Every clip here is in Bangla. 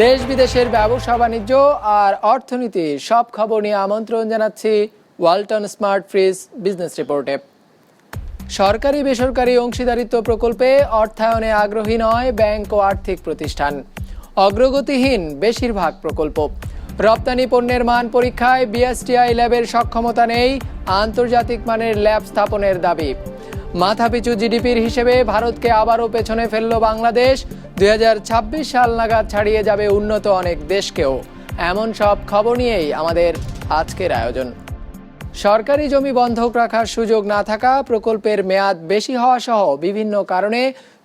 দেশ বিদেশের ব্যবসা বাণিজ্য আর অর্থনীতির সব খবর নিয়ে আমন্ত্রণ জানাচ্ছি ওয়ালটন স্মার্ট ফ্রিজ বিজনেস রিপোর্টে। সরকারি বেসরকারি অংশীদারিত্ব প্রকল্পে অর্থায়নে আগ্রহী নয় ব্যাংক ও আর্থিক প্রতিষ্ঠান। অগ্রগতিহীন বেশিরভাগ প্রকল্প। রপ্তানি পণ্যের মান পরীক্ষায় বিএসটিআই ল্যাবের সক্ষমতা নেই, আন্তর্জাতিক মানের ল্যাব স্থাপনের দাবি। মাথাপিছু জিডিপির হিসেবে ভারতকে আবারও পেছনে ফেলল বাংলাদেশ। 2026 সাল নাগাদ ছাড়িয়ে যাবে উন্নত অনেক দেশকেও। এমন সব খবর নিয়েই আমাদের আজকের আয়োজন। সরকারি জমি বন্ধক রাখার সুযোগ না থাকা, প্রকল্পের মেয়াদ বেশি হওয়া সহ বিভিন্ন কারণে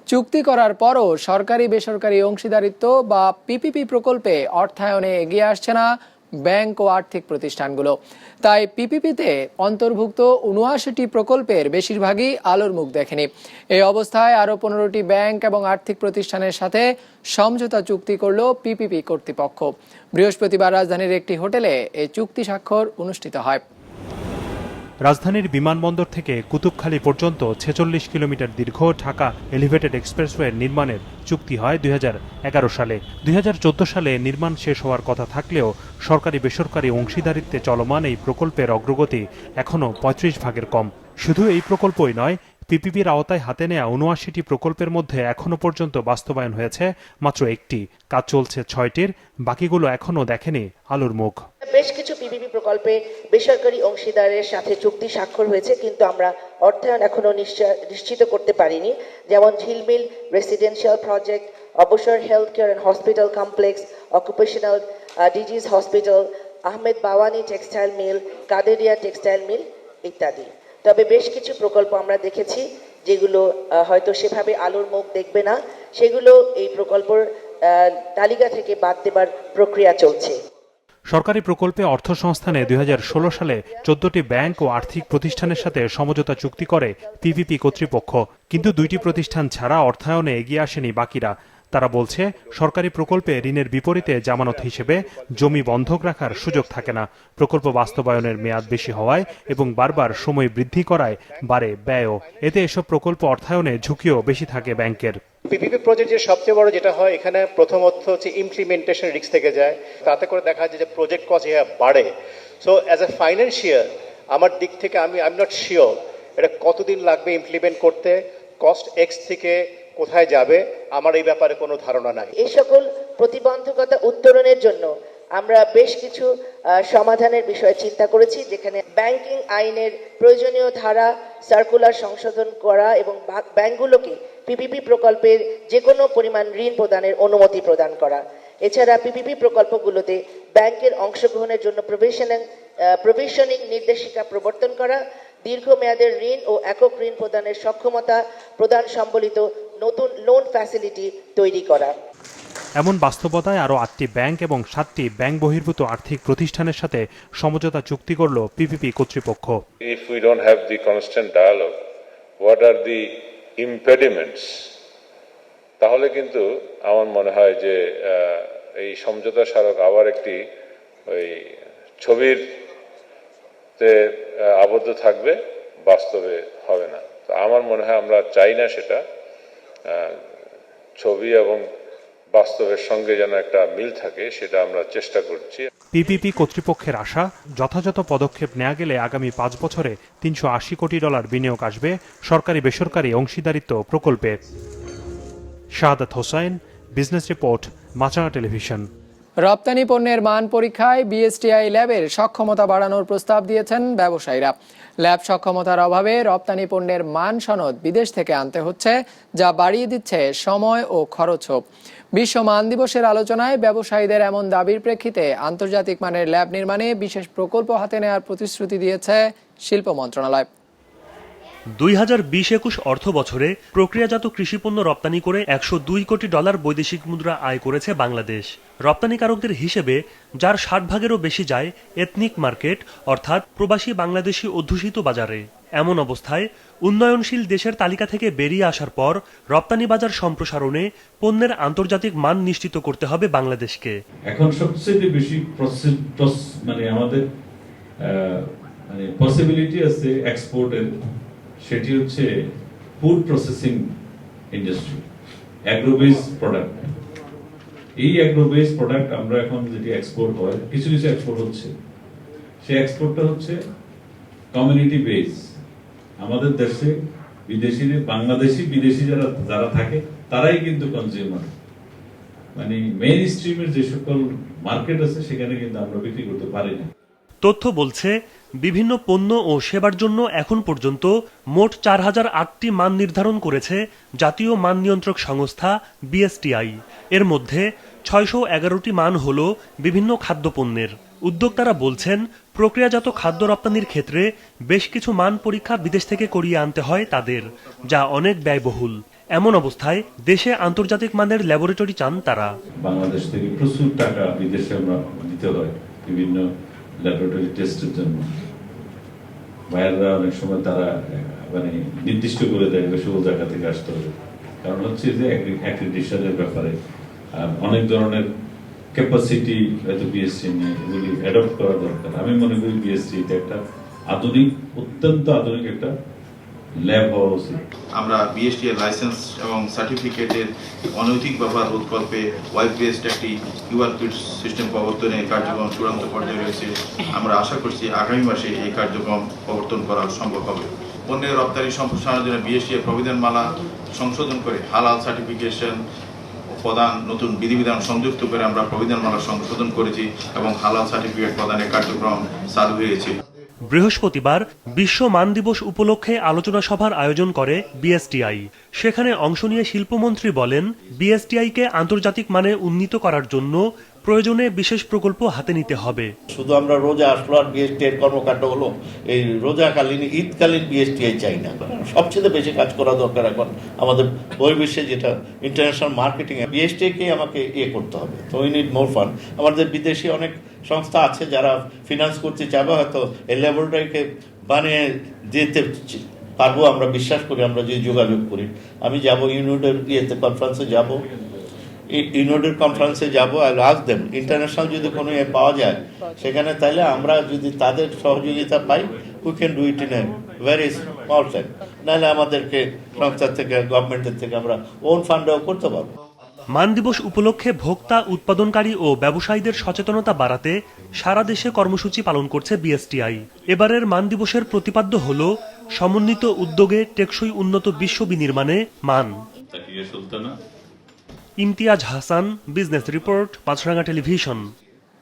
চুক্তি করার পরও সরকারি বেসরকারি অংশীদারিত্ব বা পিপিপি প্রকল্পে অর্থায়নে এগিয়ে আসছে না ব্যাংক ও আর্থিক প্রতিষ্ঠানগুলো। তাই পিপিপিতে অন্তর্ভুক্ত 79টি প্রকল্পের বেশিরভাগই আলোর মুখ দেখেনি। এই অবস্থায় আরও 15টি ব্যাংক এবং আর্থিক প্রতিষ্ঠানের সাথে সমঝোতা চুক্তি করল পিপিপি কর্তৃপক্ষ। বৃহস্পতিবার রাজধানীর একটি হোটেলে এই চুক্তি স্বাক্ষর অনুষ্ঠিত হয়। রাজধানীর বিমানবন্দর থেকে কুতুবখালী পর্যন্ত 46 কিলোমিটার দীর্ঘ ঢাকা এলিভেটেড এক্সপ্রেসওয়ের নির্মাণের চুক্তি হয় 2011 সালে। 2014 সালে নির্মাণ শেষ হওয়ার কথা থাকলেও সরকারি বেসরকারি অংশীদারিত্বে চলমান এই প্রকল্পের অগ্রগতি এখনও 35 ভাগের কম। শুধু এই প্রকল্পই নয়, পিপিপির আওতায় হাতে নেওয়া 79টি প্রকল্পের মধ্যে এখনও পর্যন্ত বাস্তবায়ন হয়েছে মাত্র একটি। কাজ চলছে 6টির, বাকিগুলো এখনও দেখেনি আলোর মুখ। বেশ কিছু পিপিপি প্রকল্পে বেসরকারি অংশীদারের সাথে চুক্তি স্বাক্ষর হয়েছে, কিন্তু আমরা অর্থায়ন এখনো নিশ্চিত করতে পারিনি। যেমন Jhilmil residential project, Obosor health care and hospital complex, occupational disease hospital, Ahmed Bawani textile mill, Kaderia textile mill ইত্যাদি। তবে বেশ কিছু প্রকল্প আমরা দেখেছি যেগুলো হয়তো সেভাবে আলোর মুখ দেখবে না, সেগুলো এই প্রকল্পের তালিকা থেকে বাদ দেবার প্রক্রিয়া চলছে। সরকারি প্রকল্পে অর্থ সংস্থানে 2016 সালে 14টি ব্যাংক ও আর্থিক প্রতিষ্ঠানের সাথে সমঝোতা চুক্তি করে পিপিপি কর্তৃপক্ষ। কিন্তু 2টি প্রতিষ্ঠান ছাড়া অর্থায়নে এগিয়ে আসেনি বাকিরা। তারা বলছে, সরকারি প্রকল্পে ঋণের বিপরীতে জামানত হিসেবে জমি বন্ধক রাখার সুযোগ থাকে না। প্রকল্প বাস্তবায়নের মেয়াদ বেশি হওয়ায় এবং বারবার সময় বৃদ্ধি করায় বাড়ে ব্যয়ও। এতে এসব প্রকল্প অর্থায়নে ঝুঁকিও বেশি থাকে ব্যাংকের। পিপিপি প্রজেক্টের সবচেয়ে বড় যেটা হয়, এখানে প্রথমত হচ্ছে ইমপ্লিমেন্টেশন রিস্ক থেকে যায়। তাতে করে দেখা যায় যে প্রজেক্ট কস্ট বাড়ে। সো অ্যাজ এ ফাইন্যান্সিয়াল আমার দিক থেকে আই এম নট শিওর এটা কতদিন লাগবে ইমপ্লিমেন্ট করতে, কস্ট এক্স থেকে কোথায় যাবে, আমার এই ব্যাপারে কোনো ধারণা নাই। এই সকল প্রতিবন্ধকতা উত্তরণের জন্য আমরা বেশ কিছু সমাধানের বিষয়ে চিন্তা করেছি, যেখানে ব্যাংকিং আইনের প্রয়োজনীয় ধারা সার্কুলার সংশোধন করা এবং ব্যাংকগুলোকে পিপিপি প্রকল্পের যে কোনো পরিমাণ ঋণ প্রদানের অনুমতি প্রদান করা। এছাড়া পিপিপি প্রকল্পগুলোতে ব্যাংকের অংশগ্রহণের জন্য প্রভিশনিং নির্দেশিকা প্রবর্তন করা, দীর্ঘমেয়াদের ঋণ ও একক ঋণ প্রদানের সক্ষমতা প্রদান সম্বলিত নতুন লোন ফ্যাসিলিটি তৈরি করা। এমন বাস্তবতায় আরও 8টি ব্যাংক এবং 7টি ব্যাংক বহির্ভূত আর্থিক প্রতিষ্ঠানের সাথে সমঝোতা চুক্তি করল পিপিপি কর্তৃপক্ষ। If we don't have the constant dialogue, what are the impediments? তাহলে কিন্তু আমার মনে হয় যে এই সমঝোতা স্মারক আবার একটি ওই ছবির আবদ্ধ থাকবে, বাস্তবে হবে না। তো আমার মনে হয় আমরা চাই না সেটা। ছবি এবং বাস্তবের সঙ্গে যেন একটা মিল থাকে, সেটা আমরা চেষ্টা করছি। পিপিপি কর্তৃপক্ষের আশা, যথাযথ পদক্ষেপ নেওয়া গেলে আগামী 5 বছরে $380 কোটি বিনিয়োগ আসবে সরকারি বেসরকারি অংশীদারিত্ব প্রকল্পে। শাহাদাত হোসাইন, বিজনেস রিপোর্ট, মাছরাঙা টেলিভিশন। রপ্তানি পণ্যের মান পরীক্ষায় বিএসটিআই ল্যাবের সক্ষমতা বাড়ানোর প্রস্তাব দিয়েছেন ব্যবসায়ীরা। ল্যাব সক্ষমতার অভাবে রপ্তানি পণ্যের মান সনদ বিদেশ থেকে আনতে হচ্ছে, যা বাড়িয়ে দিচ্ছে সময় ও খরচও। বিশ্ব মান দিবসের আলোচনায় ব্যবসায়ীদের এমন দাবির প্রেক্ষিতে আন্তর্জাতিক মানের ল্যাব নির্মাণে বিশেষ প্রকল্প হাতে নেওয়ার প্রতিশ্রুতি দিয়েছে শিল্প মন্ত্রণালয়। 2020-21 অর্থ বছরে প্রক্রিয়াজাত কৃষিপণ্য রপ্তানি করে $102 কোটি বৈদেশিক মুদ্রা আয় করেছে বাংলাদেশ। রপ্তানিকারকদের হিসেবে, যার 60 ভাগেরও বেশি যায় এথনিক মার্কেট অর্থাৎ প্রবাসী বাংলাদেশি অধ্যুষিত বাজারে। এমন অবস্থায় উন্নয়নশীল দেশের তালিকা থেকে বেরিয়ে আসার পর রপ্তানি বাজার সম্প্রসারণে পণ্যের আন্তর্জাতিক মান নিশ্চিত করতে হবে বাংলাদেশকে। এখন সবচেয়ে বেশি আমাদের পসিবিলিটি আছে এক্সপোর্টের, সেটি হচ্ছে food processing industry, agro based product. এই অ্যাগ্রো বেস প্রোডাক্ট আমরা এখন যেটি এক্সপোর্ট হয়, কিছু কিছু এক্সপোর্ট হচ্ছে, সেই এক্সপোর্টটা হচ্ছে কমিউনিটি বেস। আমাদের দেশে বিদেশি, বাংলাদেশি বিদেশি যারা যারা থাকে তারাই কিন্তু কনজিউমার, মানে মেইন স্ট্রিমের যে সকল মার্কেট আছে সেখানে কিন্তু আমরা বিক্রি করতে পারি না। তথ্য বলছে, বিভিন্ন পণ্য ও সেবার জন্য এখন পর্যন্ত মোট 4008টি মান নির্ধারণ করেছে জাতীয় মান নিয়ন্ত্রক সংস্থা বিএসটিআই। এর মধ্যে 611টি মান হল বিভিন্ন খাদ্যপণ্যের। উদ্যোক্তারা বলছেন, প্রক্রিয়াজাত খাদ্য রপ্তানির ক্ষেত্রে বেশ কিছু মান পরীক্ষা বিদেশ থেকে করিয়ে আনতে হয় তাদের, যা অনেক ব্যয়বহুল। এমন অবস্থায় দেশে আন্তর্জাতিক মানের ল্যাবরেটরি চান তারা। বাংলাদেশ থেকে প্রচুর টাকা বিদেশে আমরা দিতে হয় বিভিন্ন ল্যাবরেটরি টেস্টের জন্য। বাইরেরা অনেক সময় তারা মানে নির্দিষ্ট করে দেয় সকল জায়গা থেকে আসতে হবে, কারণ হচ্ছে যে অ্যাক্রিডিটেশনের ব্যাপারে অনেক ধরনের ক্যাপাসিটি হয়তো বিএসসি নিয়ে এগুলি অ্যাডপ্ট করা দরকার। আমি মনে করি বিএসসি এটা একটা আধুনিক, অত্যন্ত আধুনিক একটা ল্যাব হওয়া উচিত। আমরা বিএসটি এর লাইসেন্স এবং সার্টিফিকেটের অনৈতিক ব্যবহার রোধকল্পে ওয়েব বেসড একটি কিউআর কোড সিস্টেম প্রবর্তনের কার্যক্রম চূড়ান্ত পর্যায়ে রয়েছে। আমরা আশা করছি আগামী মাসে এই কার্যক্রম প্রবর্তন করা সম্ভব হবে। পণ্যের রপ্তানি সম্প্রসারণের জন্য বিএসটি এর প্রবিধানমালা সংশোধন করে হালাল সার্টিফিকেশন প্রদান, নতুন বিধিবিধান সংযুক্ত করে আমরা প্রবিধানমালা সংশোধন করেছি এবং হালাল সার্টিফিকেট প্রদানের কার্যক্রম চালু হয়েছে। বৃহস্পতিবার বিশ্ব মান দিবস উপলক্ষে আলোচনা সভার আয়োজন করে বিএসটিআই। সেখানে অংশ নিয়ে শিল্পমন্ত্রী বলেন, বিএসটিআইকে আন্তর্জাতিক মানে উন্নীত করার জন্য প্রয়োজনে বিশেষ প্রকল্প হাতে নিতে হবে। শুধু আমরা রোজা আসলো আর বিএসটিআই কর্মকাণ্ড হলো, এই রোজাকালীন ঈদকালীন বিএসটিআই চাই না। সবচেয়ে বেশি কাজ করা দরকার এখন আমাদের বহির্বিশ্বে, যেটা ইন্টারন্যাশনাল মার্কেটিং, বিএসটিআইকে আমাকে করতে হবে। তো উই নিড মোর ফান্ড। আমাদের বিদেশি অনেক সংস্থা আছে যারা ফিনান্স করতে চাইবে, হয়তো এই লেভেলটাকে বানিয়ে দিতে পারবো আমরা বিশ্বাস করি, আমরা যদি যোগাযোগ করি। আমি যাব ইউনিটের কনফারেন্সে যাব, ইউনিটের কনফারেন্সে যাবো, আর আস্ক দেম ইন্টারন্যাশনাল যদি কোনো পাওয়া যায় সেখানে, তাইলে আমরা যদি তাদের সহযোগিতা পাই, we can do it in a very small time. নাহলে আমাদেরকে সংস্থা থেকে, গভর্নমেন্টের থেকে আমরা ওন ফান্ডেও করতে পারবো। মান দিবস উপলক্ষে ভোক্তা, উৎপাদনকারী ও ব্যবসায়ীদের সচেতনতা বাড়াতে সারা দেশে কর্মসূচি পালন করছে বিএসটিআই। এবারের মান দিবসের প্রতিপাদ্য হল সমন্বিত উদ্যোগে টেকসই উন্নত বিশ্ব বিনির্মাণে মান। ইমতিয়াজ হাসান, বিজনেস রিপোর্ট, মাছরাঙা টেলিভিশন।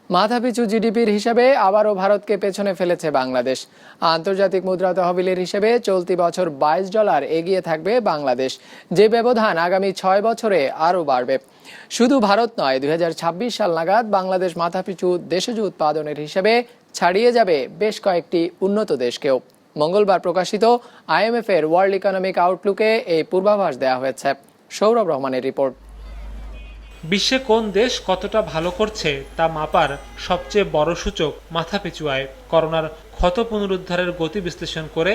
মাথাপিছু জিডিপির হিসাবে আবারও ভারতকে পেছনে ফেলেছে বাংলাদেশ। আন্তর্জাতিক মুদ্রা তহবিলের হিসেবে চলতি বছর $22 এগিয়ে থাকবে বাংলাদেশ, যে ব্যবধান আগামী 6 বছরে আরও বাড়বে। শুধু ভারত নয়, 2026 সাল নাগাদ বাংলাদেশ মাথাপিছু দেশজ উৎপাদনের হিসেবে ছাড়িয়ে যাবে বেশ কয়েকটি উন্নত দেশকেও। মঙ্গলবার প্রকাশিত IMF এর ওয়ার্ল্ড ইকোনমিক আউটলুকে এই পূর্বাভাস দেওয়া হয়েছে। সৌরভ রহমানের রিপোর্ট। বিশ্বে কোন দেশ কতটা ভালো করছে তা মাপার সবচেয়ে বড় সূচক মাথাপিছু আয়। করোনার ক্ষত পুনরুদ্ধারের গতি বিশ্লেষণ করে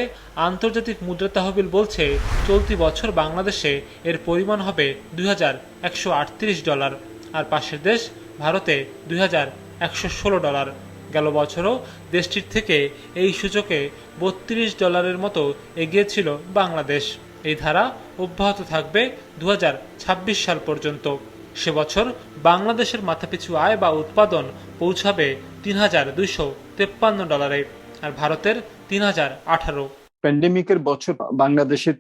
আন্তর্জাতিক মুদ্রা তহবিল বলছে, চলতি বছর বাংলাদেশে এর পরিমাণ হবে $2138, আর পাশের দেশ ভারতে $2116। গেল বছরও দেশটির থেকে এই সূচকে $32 মতো এগিয়ে ছিল বাংলাদেশ। এই ধারা অব্যাহত থাকবে 2026 সাল পর্যন্ত। সে বছর বাংলাদেশের মাথাপিছু আয় বা উৎপাদন পৌঁছাবে $3253, আর ভারতের 3018। প্যান্ডেমিকের বছর বাংলাদেশের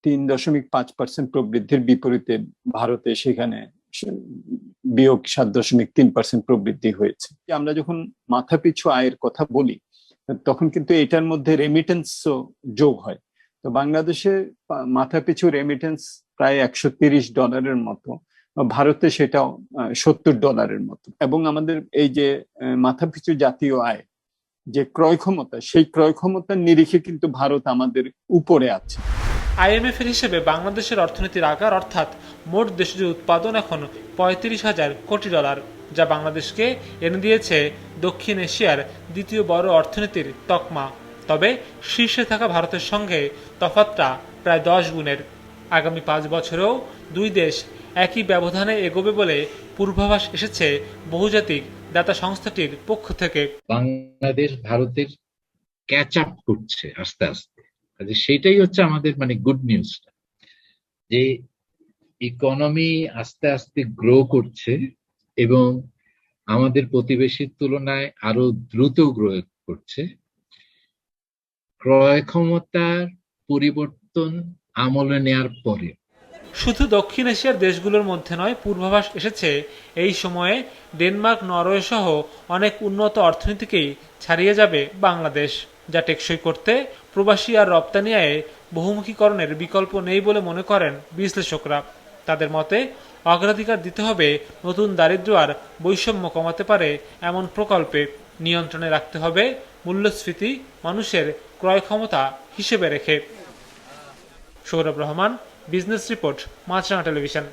3.5% প্রবৃদ্ধির বিপরীতে ভারতে সেখানে বিয়োগ 7.3% প্রবৃদ্ধি হয়েছে। আমরা যখন মাথাপিছু আয়ের কথা বলি তখন কিন্তু এটার মধ্যে রেমিটেন্সও যোগ হয়। তো বাংলাদেশে মাথাপিছু রেমিটেন্স প্রায় $130 মতো, ভারতে সেটাও $70 মতো। এবং আমাদের এই যে মাথাপিছু জাতীয় আয়, যে ক্রয় ক্ষমতা, সেই ক্রয় ক্ষমতার নিরিখে কিন্তু ভারত আমাদের উপরে আছে। IMF এর হিসেবে বাংলাদেশের অর্থনীতির আকার, অর্থাৎ মোট দেশজ উৎপাদন এখন $35,000 কোটি, যা বাংলাদেশকে এনে দিয়েছে দক্ষিণ এশিয়ার দ্বিতীয় বড় অর্থনীতির তকমা। তবে শীর্ষে থাকা ভারতের সঙ্গে তফাৎটা প্রায় 10 গুণের। আগামী 5 বছরেও দুই দেশ একই ব্যবধানে এগোবে বলে পূর্বাভাস এসেছে বহুজাতিক দাতা সংস্থাটির পক্ষ থেকে। বাংলাদেশ ভারতের ক্যাচ আপ করছে আস্তে আস্তে, সেইটাই হচ্ছে আমাদের মানে গুড নিউজটা, যে ইকোনমি আস্তে আস্তে গ্রো করছে এবং আমাদের প্রতিবেশীর তুলনায় আরো দ্রুত গ্রো করছে, ক্রয় ক্ষমতার পরিবর্তন আমলে নেয়ার পরে শুধু দক্ষিণ এশিয়ার দেশগুলোর মধ্যে নয়, পূর্বাভাস এসেছে এই সময়ে ডেনমার্ক, নরওয়ে সহ অনেক উন্নত অর্থনীতিকেই ছাড়িয়ে যাবে বাংলাদেশ, যা টেকসই করতে প্রবাসী আর রপ্তানি আয়ে বহুমুখীকরণের বিকল্প নেই বলে মনে করেন বিশ্লেষকরা। তাদের মতে অগ্রাধিকার দিতে হবে নতুন দারিদ্র্য আর বৈষম্য কমাতে পারে এমন প্রকল্পে, নিয়ন্ত্রণে রাখতে হবে মূল্যস্ফীতি মানুষের ক্রয় ক্ষমতা হিসেবে রেখে। সৌরভ রহমান, বিজনেস রিপোর্ট, মাছরাঙা টেলিভিশন।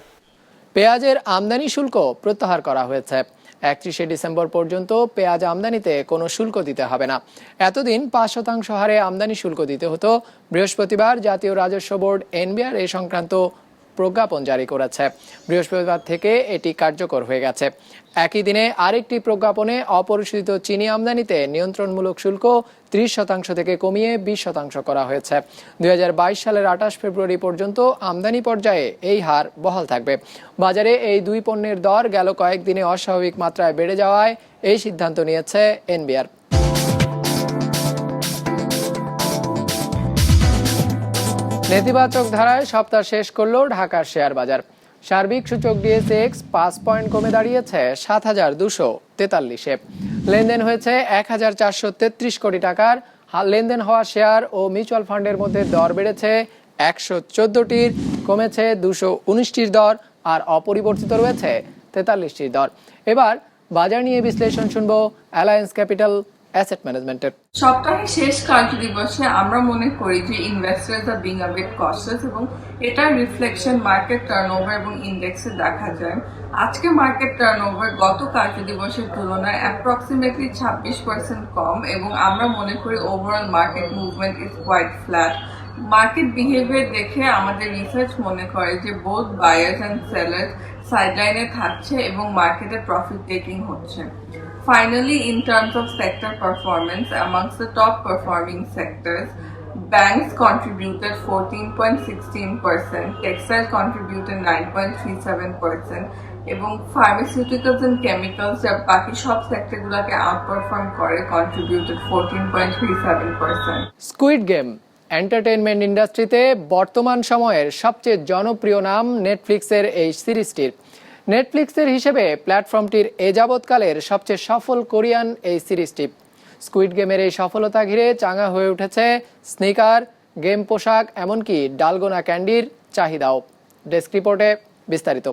পেঁয়াজের আমদানি শুল্ক প্রত্যাহার করা হয়েছে। 31শে ডিসেম্বর পর্যন্ত পেঁয়াজ আমদানিতে কোনো শুল্ক দিতে হবে না। এতদিন 5% হারে আমদানি শুল্ক দিতে হতো। বৃহস্পতিবার জাতীয় রাজস্ব বোর্ড এনবিআর এ সংক্রান্ত প্রজ্ঞাপন জারি করেছে। বৃহস্পতিবার থেকে এটি কার্যকর হয়ে গেছে। একই দিনে আরেকটি প্রজ্ঞাপনে অপরিশোধিত চিনি আমদানিতে নিয়ন্ত্রণমূলক শুল্ক 30% থেকে কমিয়ে 20% করা হয়েছে। 2022 সালের 28 ফেব্রুয়ারি পর্যন্ত আমদানি পর্যায়ে এই হার বহাল থাকবে। বাজারে এই দুই পণ্যের দর গেল কয়েকদিনে অস্বাভাবিক মাত্রায় বেড়ে যাওয়ায় এই সিদ্ধান্ত নিয়েছে এনবিআর। নেতিবাচক ধারায় সপ্তাহ শেষ করল ঢাকার শেয়ার বাজার। সার্বিক সূচক ডিএসএক্স 5 পয়েন্ট কমে দাঁড়িয়েছে ৭,২৪৩-এ। লেনদেন হয়েছে ১,৪৩৩ কোটি টাকার। লেনদেন হওয়া শেয়ার ও মিউচুয়াল ফান্ডের মধ্যে দর বেড়েছে 114টির, কমেছে 219টির দর, আর অপরিবর্তিত রয়েছে 43টির দর। এবার বাজার নিয়ে বিশ্লেষণ শুনবো অ্যালায়েন্স ক্যাপিটাল অ্যাসেট ম্যানেজমেন্টের। সপ্তাহের শেষ কার্যদিবসে আমরা মনে করি যে investors are being a bit cautious এবং এটার রিফ্লেকশন মার্কেট টার্নওভার এবং ইন্ডেক্সে দেখা যায়। আজকে মার্কেট টার্নওভার গত কার্যদিবসের তুলনায় অ্যাপ্রক্সিমেটলি 26% কম এবং আমরা মনে করি overall market movement is quite flat. Market behaviour দেখে আমাদের রিসার্চ মনে করে যে বোথ বায়ার্স অ্যান্ড সেলার্স সাইডলাইনে থাকছে এবং মার্কেটে প্রফিট টেকিং হচ্ছে। Finally, in terms of sector performance, amongst the top performing sectors, banks contributed 14.16%, textile contributed 9.37%, এবং pharmaceuticals and chemicals যা বাকি সব সেক্টরগুলোকে আউটপারফর্ম করে contributed 14.37%. স্কুইড গেম এন্টারটেইনমেন্ট ইন্ডাস্ট্রিতে বর্তমান সময়ের সবচেয়ে জনপ্রিয় নাম নেটফ্লিক্সের এই সিরিজটির। নেটফ্লিক্সের হিসেবে প্ল্যাটফর্মটির এ যাবৎকালের সবচেয়ে সফল কোরিয়ান এই সিরিজটি। স্কুইড গেমের এই সফলতা ঘিরে চাঙা হয়ে উঠেছে স্নিকার, গেম পোশাক, এমনকি ডালগোনা ক্যান্ডির চাহিদাও। ডেস্ক রিপোর্টে বিস্তারিত।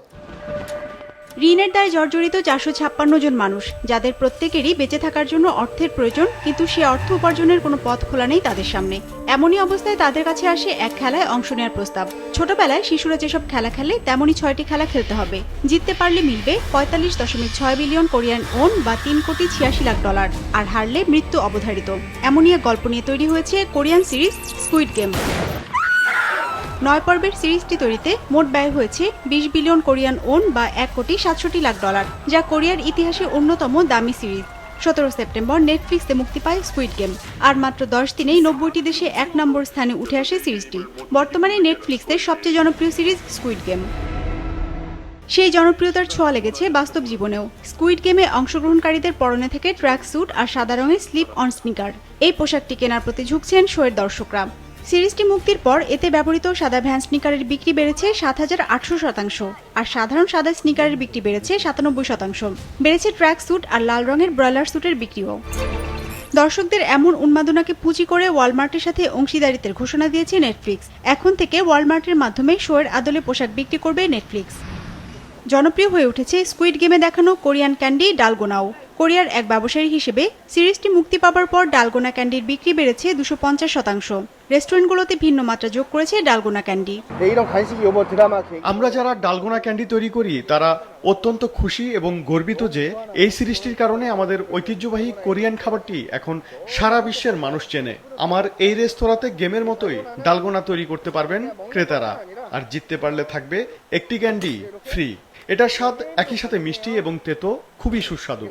ঋণের দায়ে জর্জরিত 456 জন মানুষ, যাদের প্রত্যেকেরই বেঁচে থাকার জন্য অর্থের প্রয়োজন, কিন্তু সে অর্থ উপার্জনের কোনো পথ খোলা নেই তাদের সামনে। এমনই অবস্থায় তাদের কাছে আসে এক খেলায় অংশ নেওয়ার প্রস্তাব। ছোটবেলায় শিশুরা যেসব খেলা খেলে তেমনই 6টি খেলা খেলতে হবে। জিততে পারলে মিলবে 45.6 বিলিয়ন কোরিয়ান ওন বা $3,86,00,000, আর হারলে মৃত্যু অবধারিত। এমনই এক গল্প নিয়ে তৈরি হয়েছে কোরিয়ান সিরিজ স্কুইড গেম। 9 পর্বের সিরিজটি তৈরিতে মোট ব্যয় হয়েছে 20 বিলিয়ন কোরিয়ান ওন বা $1,67,00,000, যা কোরিয়ার ইতিহাসে অন্যতম দামি সিরিজ। 17 সেপ্টেম্বর নেটফ্লিক্সে মুক্তি পায় স্কুইড গেম, আর মাত্র 10 দিনেই 90টি দেশে 1 নম্বর স্থানে উঠে আসে সিরিজটি। বর্তমানে নেটফ্লিক্সের সবচেয়ে জনপ্রিয় সিরিজ স্কুইড গেম। সেই জনপ্রিয়তার ছোঁয়া লেগেছে বাস্তব জীবনেও। স্কুইড গেমে অংশগ্রহণকারীদের পরনে থেকে ট্র্যাক স্যুট আর সাদা রঙের স্লিপ অন স্নিকার। এই পোশাকটি কেনার প্রতি ঝুঁকছেন শোয়ের দর্শকরা। সিরিজটি মুক্তির পর এতে ব্যবহৃত সাদা ভ্যান স্নিকারের বিক্রি বেড়েছে 7,800%, আর সাধারণ সাদা স্নিকারের বিক্রি বেড়েছে 97%। বেড়েছে ট্র্যাক স্যুট আর লাল রঙের ব্রয়লার স্যুটের বিক্রিও। দর্শকদের এমন উন্মাদনাকে পুঁজি করে ওয়ালমার্টের সাথে অংশীদারিত্বের ঘোষণা দিয়েছে নেটফ্লিক্স। এখন থেকে ওয়ালমার্টের মাধ্যমে শোয়ের আদলে পোশাক বিক্রি করবে নেটফ্লিক্স। জনপ্রিয় হয়ে উঠেছে স্কুইড গেমে দেখানো কোরিয়ান ক্যান্ডি ডালগোনাও। কোরিয়ার এক ব্যবসায়ী হিসেবে সিরিজটি মুক্তি পাওয়ার পর ডালগোনা ক্যান্ডির বিক্রি বেড়েছে 250%। রেস্টুরেন্টগুলোতে ভিন্ন মাত্রা যোগ করেছে ডালগোনা ক্যান্ডি। আমরা যারা ডালগোনা ক্যান্ডি তৈরি করি তারা অত্যন্ত খুশি এবং গর্বিত যে এই সিরিজটির কারণে আমাদের ঐতিহ্যবাহী কোরিয়ান খাবারটি এখন সারা বিশ্বের মানুষ চেনে। আমার এই রেস্তোরাঁতে গেমের মতোই ডালগোনা তৈরি করতে পারবেন ক্রেতারা, আর জিততে পারলে থাকবে একটি ক্যান্ডি ফ্রি। এটার স্বাদ একই সাথে মিষ্টি এবং তেতো, খুবই সুস্বাদু।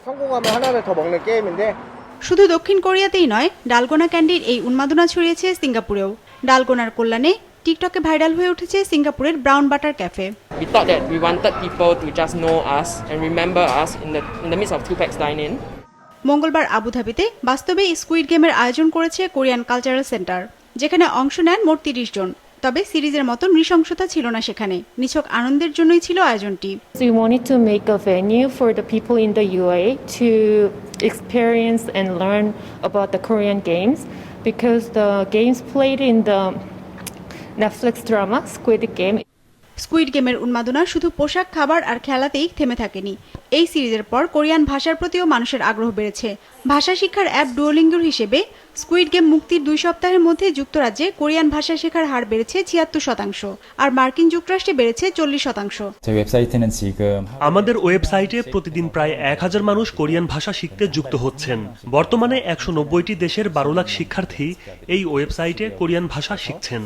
শুধু দক্ষিণ কোরিয়াতেই নয়, ডালগোনা ক্যান্ডির এই উন্মাদনা ছড়িয়েছে সিঙ্গাপুরেও। ডালগোনার কল্যাণে টিকটকে ভাইরাল হয়ে উঠেছে সিঙ্গাপুরের brown butter cafe. We thought that we wanted people to just know us and remember us in the midst of two-pax dine-in. মঙ্গলবার আবুধাবিতে বাস্তবে স্কুইড গেমের আয়োজন করেছে কোরিয়ান কালচারাল সেন্টার, যেখানে অংশ নেন মোট 30 জন। তবে সিরিজের মতো নৃশংসতা ছিল না সেখানে, নিছক আনন্দের জন্যই ছিল আয়োজনটি। We wanted to make a venue for the people in the UAE to experience and learn about the Korean games, because the games played in the Netflix drama Squid Game. Squid গেমের উন্মাদনা শুধু পোশাক, খাবার আর খেলাতেই থেমে থাকেনি। এই সিরিজের পর কোরিয়ান ভাষার প্রতিও মানুষের আগ্রহ বেড়েছে। ভাষা শিক্ষার অ্যাপ ডুওলিঙ্গোর হিসেবে স্কুইড গেম মুক্তির 2 সপ্তাহের মধ্যে যুক্তরাজ্যে কোরিয়ান ভাষা শেখার হার বেড়েছে 76%, আর মার্কিন যুক্তরাষ্ট্রে বেড়েছে 40%। আমাদের ওয়েবসাইটে প্রতিদিন প্রায় 1000 মানুষ কোরিয়ান ভাষা শিখতে যুক্ত হচ্ছেন। বর্তমানে 190টি দেশের 12 লাখ শিক্ষার্থী এই ওয়েবসাইটে কোরিয়ান ভাষা শিখছেন।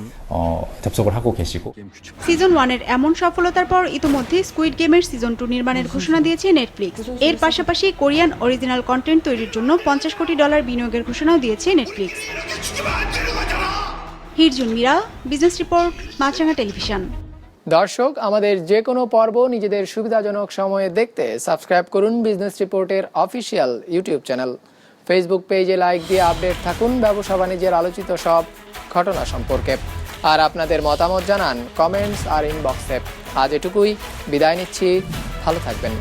সিজন 1-এর এমন সফলতার পর ইতোমধ্যে স্কুইড গেমের সিজন 2 নির্মাণের ঘোষণা দিয়েছে নেটফ্লিক্স। এর পাশাপাশি কোরিয়ান অরিজিনাল কন্টেন্ট তৈরির জন্য $50 কোটি বিনিয়োগের ঘোষণাও দিয়েছে নেটফ্লিক্স। হিরজুন মীরা, বিজনেস রিপোর্ট, মাছরাঙা টেলিভিশন। দর্শক, আমাদের যে কোনো পর্ব নিজেদের সুবিধাজনক সময়ে দেখতে সাবস্ক্রাইব করুন বিজনেস রিপোর্টের অফিসিয়াল ইউটিউব চ্যানেল। ফেসবুক পেজে লাইক দিয়ে আপডেট থাকুন ব্যবসা বাণিজ্যের আলোচিত সব ঘটনা সম্পর্কে। আর আপনাদের মতামত জানান কমেন্টস আর ইনবক্সে। আজ এটুকুই, বিদায় নিচ্ছি, ভালো থাকবেন।